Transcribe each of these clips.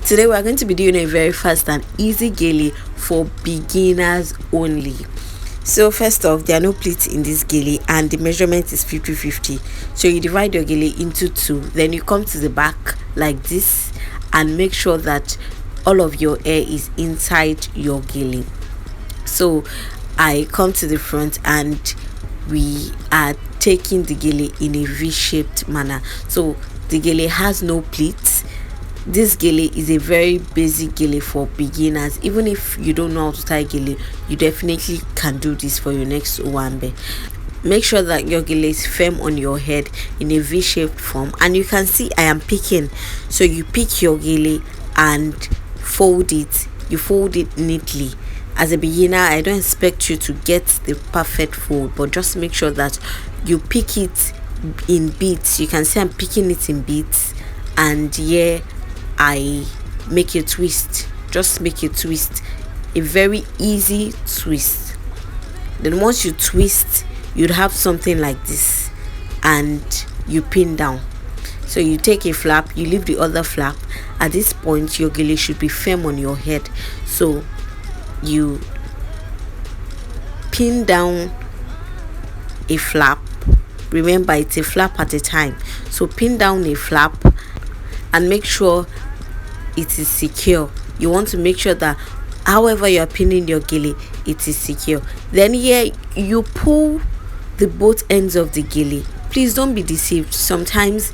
Today we are going to be doing a very fast and easy gele for beginners only. So first off, there are no pleats in this gele and the measurement is 50-50. So you divide your gele into two, then you come to the back like this and make sure that all of your hair is inside your gele. So I come to the front and we are taking the gele in a V-shaped manner. So the gele has no pleats. This gele is a very basic gele for beginners. Even if you don't know how to tie gele, you definitely can do this for your next owambe. Make sure that your gele is firm on your head in a V-shaped form, and you can see I am picking. So you pick your gele and fold it. You fold it neatly. As a beginner, I don't expect you to get the perfect fold, but just make sure that you pick it in bits. You can see I'm picking it in bits, and here I make a twist. Just make a twist, a very easy twist. Then once you twist, you'd have something like this, and you pin down. So you take a flap, you leave the other flap. At this point, your gele should be firm on your head, so you pin down a flap. Remember, it's a flap at a time, so pin down a flap and make sure it is secure. You want to make sure that however you are pinning your gele, it is secure. Then here you pull the both ends of the gele. Please don't be deceived. Sometimes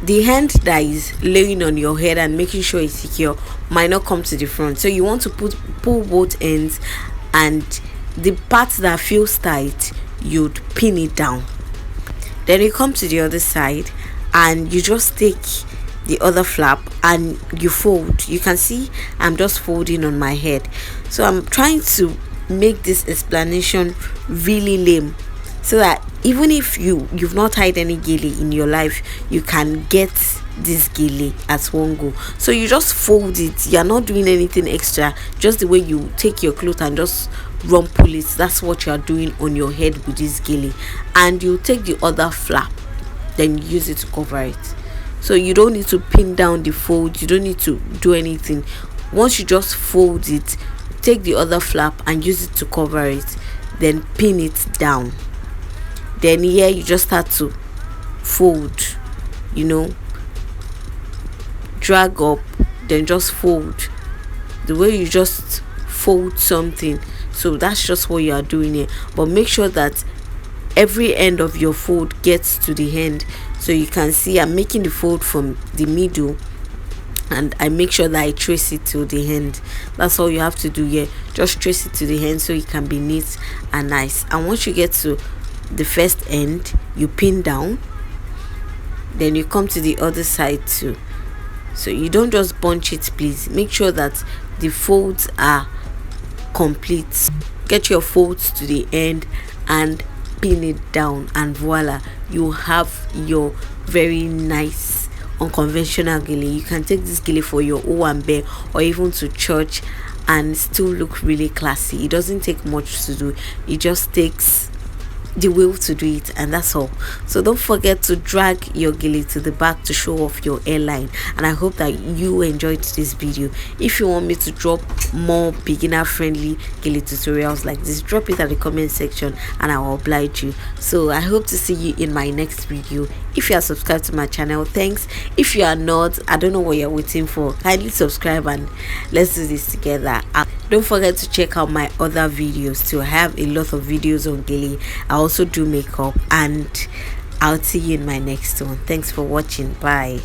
the hand that is laying on your head and making sure it's secure might not come to the front, so you want to pull both ends, and the part that feels tight, you'd pin it down. Then you come to the other side and you just take the other flap and you fold. You can see I'm just folding on my head, so I'm trying to make this explanation really lame, so that even if you've not tied any gele in your life, you can get this gele at one go. So you just fold it. You're not doing anything extra, just the way you take your cloth and just rumple it. That's what you're doing on your head with this gele. And you take the other flap, then use it to cover it. So you don't need to pin down the fold, you don't need to do anything. Once you just fold it, take the other flap and use it to cover it, then pin it down. Then here you just start to fold, drag up, then just fold the way you just fold something. So that's just what you are doing here, but make sure that every end of your fold gets to the end. So you can see I'm making the fold from the middle, and I make sure that I trace it to the end. That's all you have to do here. Just trace it to the end so it can be neat and nice. And once you get to the first end, you pin down, then you come to the other side too. So you don't just bunch it, please. Make sure that the folds are complete. Get your folds to the end and pin it down, and voila, you have your very nice unconventional gele. You can take this gele for your owambe or even to church and still look really classy. It doesn't take much to do, it just takes the will to do it, and that's all. So don't forget to drag your gele to the back to show off your hairline. And I hope that you enjoyed this video. If you want me to drop more beginner friendly gele tutorials like this, drop it at the comment section and I will oblige you. So I hope to see you in my next video. If you are subscribed to my channel, thanks. If you are not, I don't know what you're waiting for. Kindly subscribe and let's do this together. Don't forget to check out my other videos too. I have a lot of videos on gele. I also do makeup, and I'll see you in my next one. Thanks for watching. Bye.